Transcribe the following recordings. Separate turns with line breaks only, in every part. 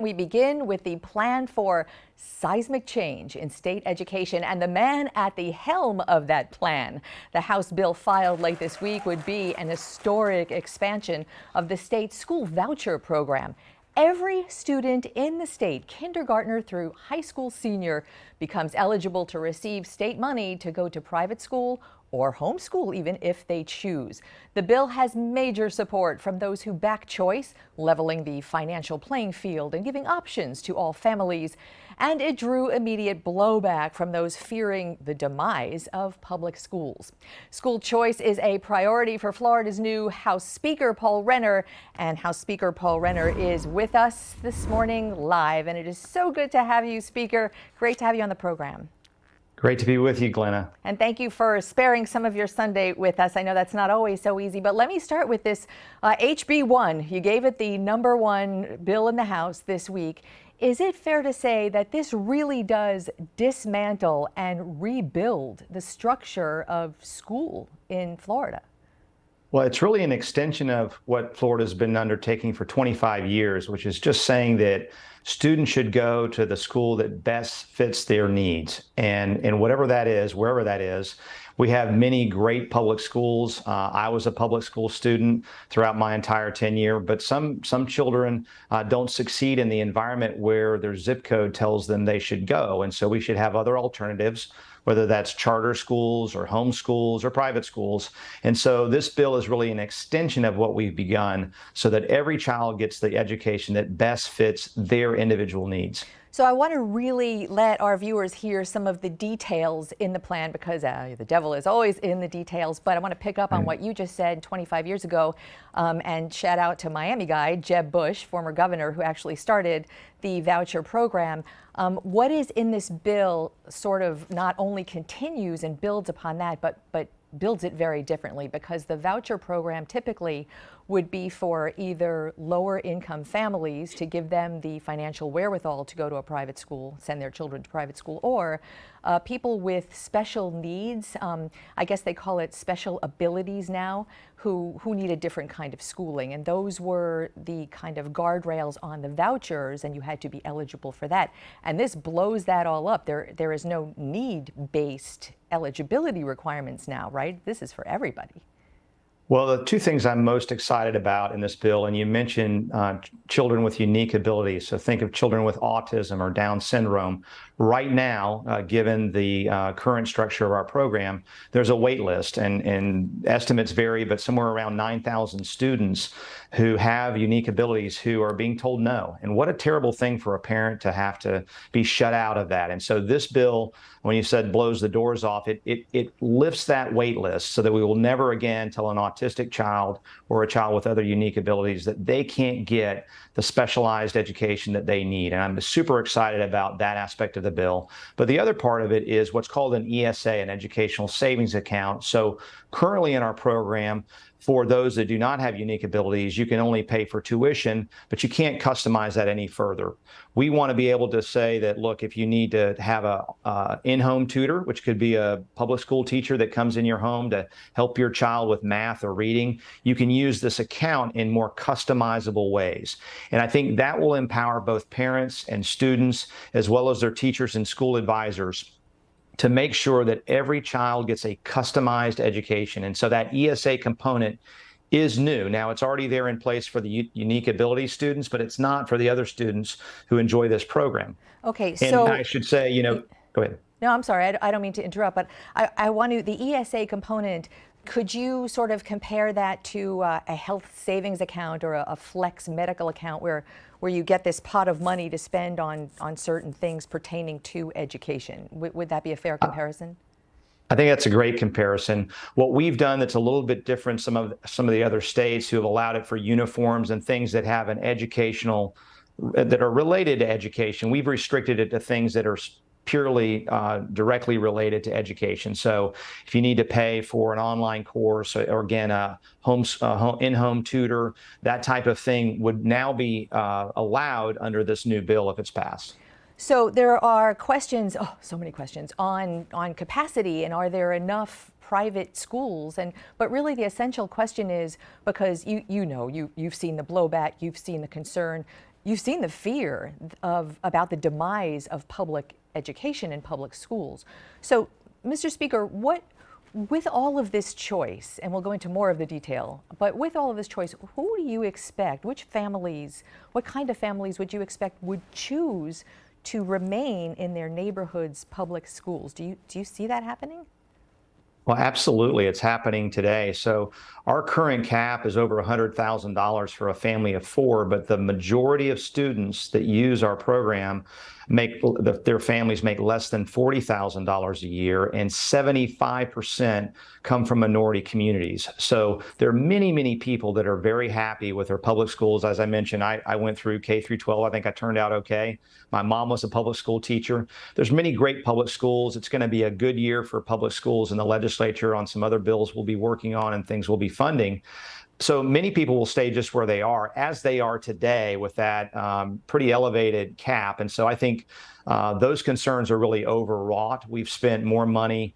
We begin with the plan for seismic change in state education and the man at the helm of that plan. The House bill filed late this week would be an historic expansion of the state's school voucher program. Every student in the state, kindergartner through high school senior, becomes eligible to receive state money to go to private school or homeschool even if they choose. The bill has major support from those who back choice, leveling the financial playing field and giving options to all families. And it drew immediate blowback from those fearing the demise of public schools. School choice is a priority for Florida's new House Speaker Paul Renner. And House Speaker Paul Renner is with us this morning live. And it is so good to have you, Speaker. Great to have you on the program.
Great to be with you, Glenna.
And thank you for sparing some of your Sunday with us. I know that's not always so easy, but let me start with this HB 1. You gave it the #1 bill in the House this week. Is it fair to say that this really does dismantle and rebuild the structure of school in Florida?
Well, it's really an extension of what Florida's been undertaking for 25 years, which is just saying that students should go to the school that best fits their needs. And whatever that is, wherever that is, we have many great public schools. I was a public school student throughout my entire tenure, but some children don't succeed in the environment where their zip code tells them they should go. And so we should have other alternatives, whether that's charter schools or home schools or private schools. And so this bill is really an extension of what we've begun so that every child gets the education that best fits their individual needs.
So I want to really let our viewers hear some of the details in the plan because the devil is always in the details. But I want to pick up on what you just said 25 years ago and shout out to Miami guy Jeb Bush, former governor, who actually started the voucher program. What is in this bill sort of not only continues and builds upon that, but builds it very differently, because the voucher program typically would be for either lower income families to give them the financial wherewithal to go to a private school, send their children to private school, or people with special needs, I guess they call it special abilities now, who need a different kind of schooling. And those were the kind of guardrails on the vouchers, and you had to be eligible for that. And this blows that all up. There is no need-based eligibility requirements now, right? This is for everybody.
Well, the two things I'm most excited about in this bill, and you mentioned children with unique abilities. So think of children with autism or Down syndrome. Right now, given the current structure of our program, there's a wait list, and estimates vary, but somewhere around 9,000 students who have unique abilities who are being told no. And what a terrible thing for a parent to have to be shut out of that. And so this bill, when you said blows the doors off, it lifts that wait list so that we will never again tell an autistic child or a child with other unique abilities that they can't get the specialized education that they need. And I'm super excited about that aspect of the bill. But the other part of it is what's called an ESA, an educational savings account. So currently in our program, for those that do not have unique abilities, you can only pay for tuition, but you can't customize that any further. We want to be able to say that, look, if you need to have a in-home tutor, which could be a public school teacher that comes in your home to help your child with math or reading, you can use this account in more customizable ways. And I think that will empower both parents and students, as well as their teachers and school advisors, to make sure that every child gets a customized education. And so that ESA component is new. Now, it's already there in place for the unique ability students, but it's not for the other students who enjoy this program.
Okay,
so I should say, go ahead.
No, I'm sorry, I don't mean to interrupt, but I want to, the ESA component, could you sort of compare that to a health savings account or a flex medical account where you get this pot of money to spend on certain things pertaining to education? Would that be a fair comparison?
I think that's a great comparison. What we've done that's a little bit different, some of the other states who have allowed it for uniforms and things that have an educational, that are related to education, we've restricted it to things that are purely directly related to education. So if you need to pay for an online course or again, a in-home tutor, that type of thing would now be allowed under this new bill if it's passed.
So there are questions, so many questions on capacity, and are there enough private schools? But really the essential question is, because you've seen the blowback, you've seen the concern, you've seen the fear about the demise of public education in public schools. So, Mr. Speaker, with all of this choice, and we'll go into more of the detail, but with all of this choice, who do you expect, what kind of families would you expect would choose to remain in their neighborhood's public schools? Do you see that happening?
Well, absolutely. It's happening today. So our current cap is over $100,000 for a family of four, but the majority of students that use our program their families make less than $40,000 a year, and 75% come from minority communities. So there are many, many people that are very happy with their public schools. As I mentioned, I went through K through 12. I think I turned out okay. My mom was a public school teacher. There's many great public schools. It's going to be a good year for public schools in the legislature on some other bills we'll be working on and things we'll be funding. So many people will stay just where they are, as they are today, with that pretty elevated cap. And so I think those concerns are really overwrought. We've spent more money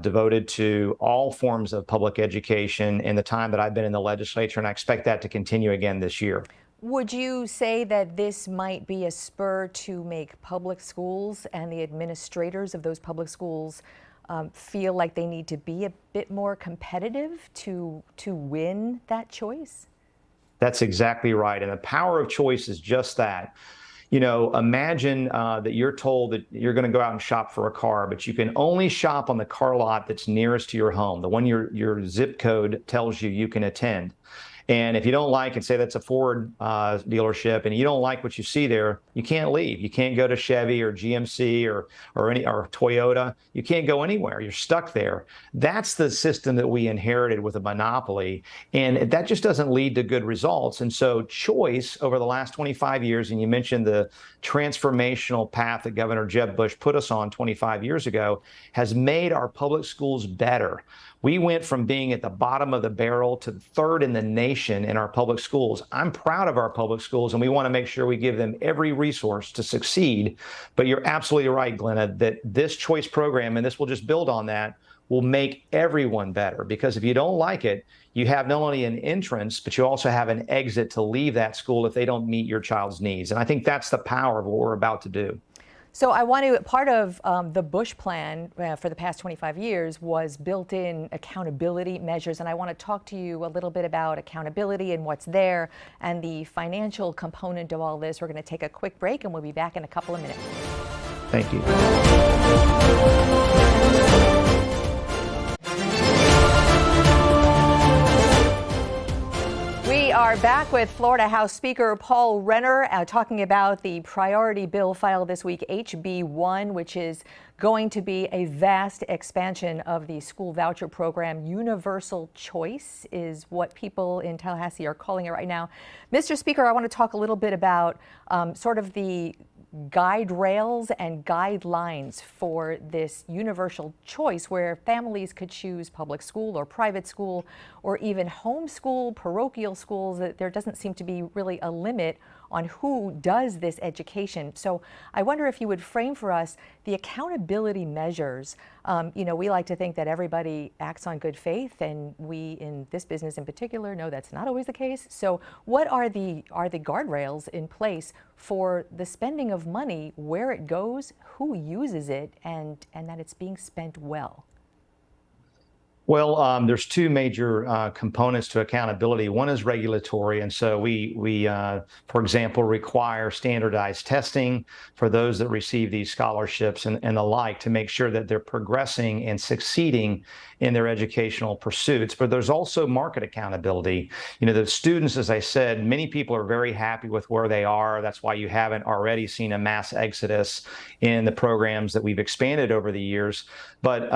devoted to all forms of public education in the time that I've been in the legislature, and I expect that to continue again this year.
Would you say that this might be a spur to make public schools and the administrators of those public schools feel like they need to be a bit more competitive to win that choice?
That's exactly right. And the power of choice is just that. You know, imagine that you're told that you're going to go out and shop for a car, but you can only shop on the car lot that's nearest to your home, the one your zip code tells you can attend. And if you don't like it, say that's a Ford dealership, and you don't like what you see there, you can't leave. You can't go to Chevy or GMC or Toyota. You can't go anywhere. You're stuck there. That's the system that we inherited with a monopoly, and that just doesn't lead to good results. And so choice over the last 25 years, and you mentioned the transformational path that Governor Jeb Bush put us on 25 years ago, has made our public schools better. We went from being at the bottom of the barrel to third in the nation in our public schools. I'm proud of our public schools, and we want to make sure we give them every resource to succeed. But you're absolutely right, Glenna, that this choice program, and this will just build on that, will make everyone better. Because if you don't like it, you have not only an entrance, but you also have an exit to leave that school if they don't meet your child's needs. And I think that's the power of what we're about to do.
So part of the Bush plan for the past 25 years was built-in accountability measures, and I want to talk to you a little bit about accountability and what's there and the financial component of all this. We're going to take a quick break, and we'll be back in a couple of minutes.
Thank you.
We are back with Florida House Speaker Paul Renner talking about the priority bill filed this week, HB 1, which is going to be a vast expansion of the school voucher program. Universal choice is what people in Tallahassee are calling it right now. Mr. Speaker, I want to talk a little bit about sort of the guide rails and guidelines for this universal choice where families could choose public school or private school or even homeschool, parochial schools. There doesn't seem to be really a limit on who does this education. So I wonder if you would frame for us the accountability measures. We like to think that everybody acts on good faith, and we in this business in particular know that's not always the case. So what are the guardrails in place for the spending of money, where it goes, who uses it, and that it's being spent well?
Well, there's two major components to accountability. One is regulatory, and so we for example, require standardized testing for those that receive these scholarships and the like to make sure that they're progressing and succeeding in their educational pursuits. But there's also market accountability. The students, as I said, many people are very happy with where they are. That's why you haven't already seen a mass exodus in the programs that we've expanded over the years. But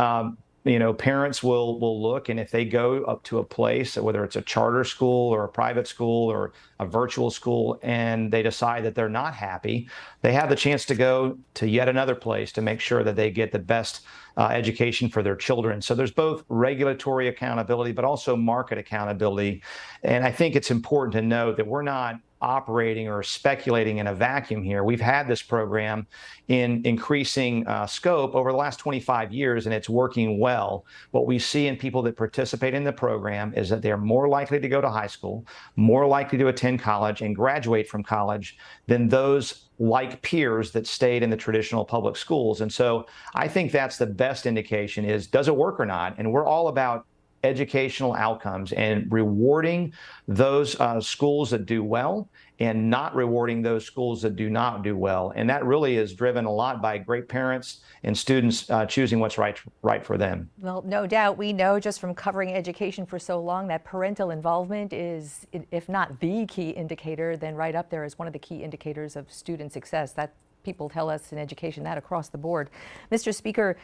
parents will look, and if they go up to a place, whether it's a charter school or a private school or a virtual school, and they decide that they're not happy, they have the chance to go to yet another place to make sure that they get the best education for their children. So there's both regulatory accountability, but also market accountability. And I think it's important to note that we're not operating or speculating in a vacuum here. We've had this program in increasing scope over the last 25 years, and it's working well. What we see in people that participate in the program is that they're more likely to go to high school, more likely to attend college and graduate from college than those like peers that stayed in the traditional public schools. And so I think that's the best indication is, does it work or not? And we're all about educational outcomes and rewarding those schools that do well and not rewarding those schools that do not do well. And that really is driven a lot by great parents and students choosing what's right for them.
Well, no doubt. We know just from covering education for so long that parental involvement is, if not the key indicator, then right up there as one of the key indicators of student success. That people tell us in education that across the board. Mr. Speaker,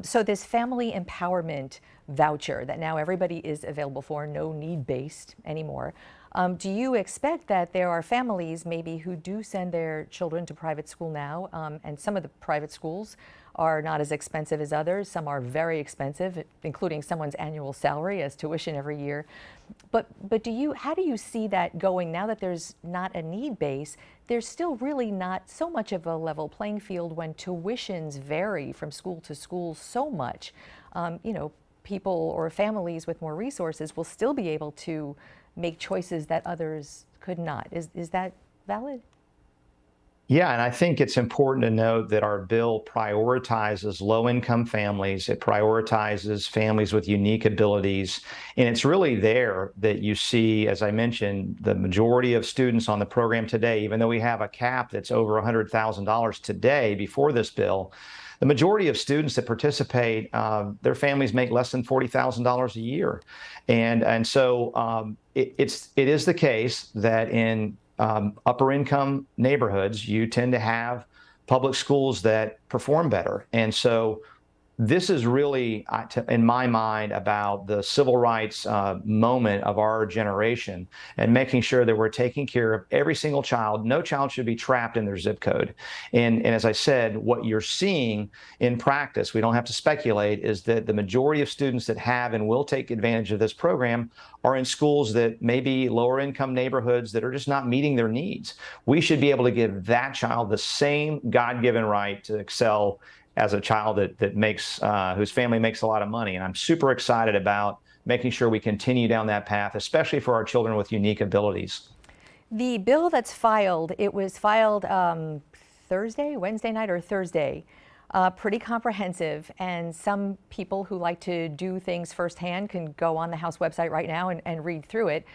so this family empowerment voucher that now everybody is available for, no need-based anymore. Do you expect that there are families maybe who do send their children to private school now, and some of the private schools are not as expensive as others. Some are very expensive, including someone's annual salary as tuition every year. But how do you see that going now that there's not a need base? There's still really not so much of a level playing field when tuitions vary from school to school so much. People or families with more resources will still be able to make choices that others could not. Is that valid?
Yeah, and I think it's important to note that our bill prioritizes low-income families. It prioritizes families with unique abilities. And it's really there that you see, as I mentioned, the majority of students on the program today, even though we have a cap that's over $100,000 today before this bill, the majority of students that participate, their families make less than $40,000 a year. And so it is the case that in upper income neighborhoods, you tend to have public schools that perform better. And so this is really, in my mind, about the civil rights moment of our generation and making sure that we're taking care of every single child. No child should be trapped in their zip code. And as I said, what you're seeing in practice, we don't have to speculate, is that the majority of students that have and will take advantage of this program are in schools that may be lower income neighborhoods that are just not meeting their needs. We should be able to give that child the same God-given right to excel as a child that makes whose family makes a lot of money. And I'm super excited about making sure we continue down that path, especially for our children with unique abilities.
The bill that's filed, it was filed Wednesday night or Thursday. Pretty comprehensive, and some people who like to do things firsthand can go on the House website right now and read through it.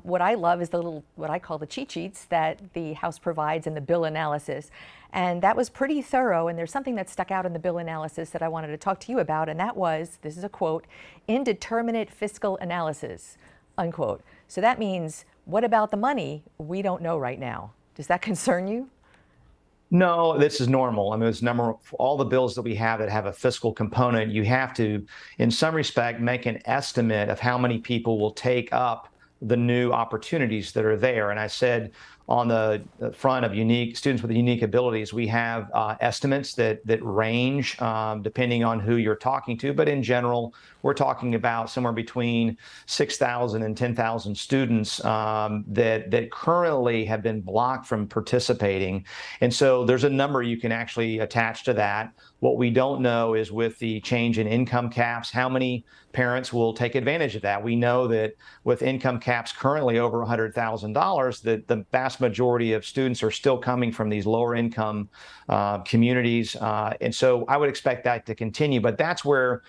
What I love is the little, what I call the cheat sheets that the House provides in the bill analysis. And that was pretty thorough, and there's something that stuck out in the bill analysis that I wanted to talk to you about, and that was, this is a quote, "indeterminate fiscal analysis," unquote. So that means, what about the money? We don't know right now. Does that concern you?
No, this is normal. I mean, it's all the bills that we have that have a fiscal component, you have to, in some respect, make an estimate of how many people will take up the new opportunities that are there. And I said on the front of students with unique abilities, we have estimates that range depending on who you're talking to. But in general, we're talking about somewhere between 6,000 and 10,000 students that currently have been blocked from participating. And so there's a number you can actually attach to that. What we don't know is, with the change in income caps, how many parents will take advantage of that. We know that with income caps currently over $100,000, that the vast majority of students are still coming from these lower income communities. And so I would expect that to continue. But that's where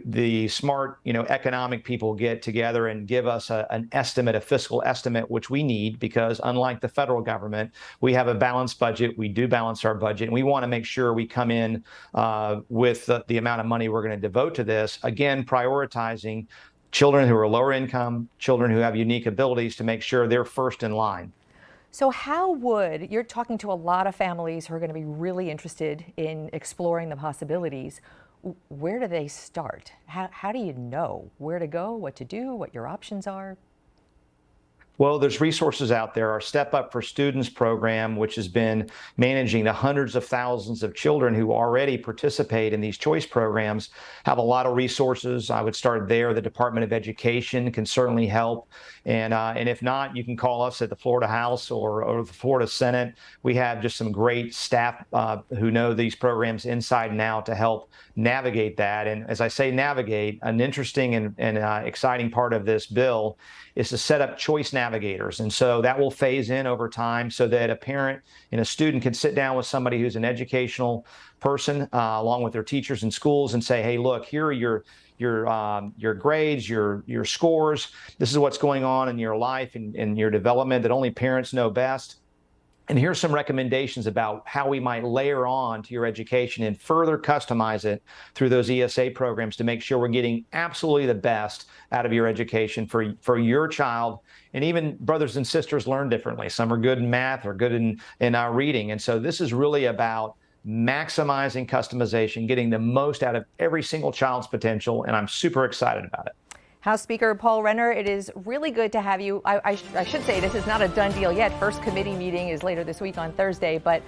the smart, economic people get together and give us an estimate, a fiscal estimate, which we need, because unlike the federal government, we have a balanced budget. We do balance our budget, and we want to make sure we come in with the amount of money we're going to devote to this. Again, prioritizing children who are lower income, children who have unique abilities, to make sure they're first in line.
So you're talking to a lot of families who are going to be really interested in exploring the possibilities. Where do they start? How do you know where to go, what to do, what your options are?
Well, there's resources out there. Our Step Up for Students program, which has been managing the hundreds of thousands of children who already participate in these choice programs, have a lot of resources. I would start there. The Department of Education can certainly help. And if not, you can call us at the Florida House or the Florida Senate. We have just some great staff who know these programs inside and out to help navigate that. And as I say navigate, an interesting and exciting part of this bill is to set up choice navigators. And so that will phase in over time so that a parent and a student can sit down with somebody who's an educational person along with their teachers in schools and say, hey, look, here are your grades, your scores. This is what's going on in your life and your development that only parents know best. And here's some recommendations about how we might layer on to your education and further customize it through those ESA programs to make sure we're getting absolutely the best out of your education for your child. And even brothers and sisters learn differently. Some are good in math or good in reading. And so this is really about maximizing customization, getting the most out of every single child's potential. And I'm super excited about it.
House Speaker Paul Renner, it is really good to have you. I should say this is not a done deal yet. First committee meeting is later this week on Thursday, but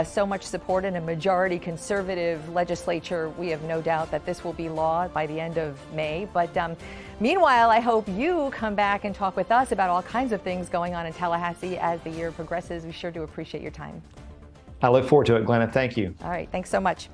so much support in a majority conservative legislature. We have no doubt that this will be law by the end of May. But meanwhile, I hope you come back and talk with us about all kinds of things going on in Tallahassee as the year progresses. We sure do appreciate your time.
I look forward to it, Glenna. Thank you.
All right. Thanks so much.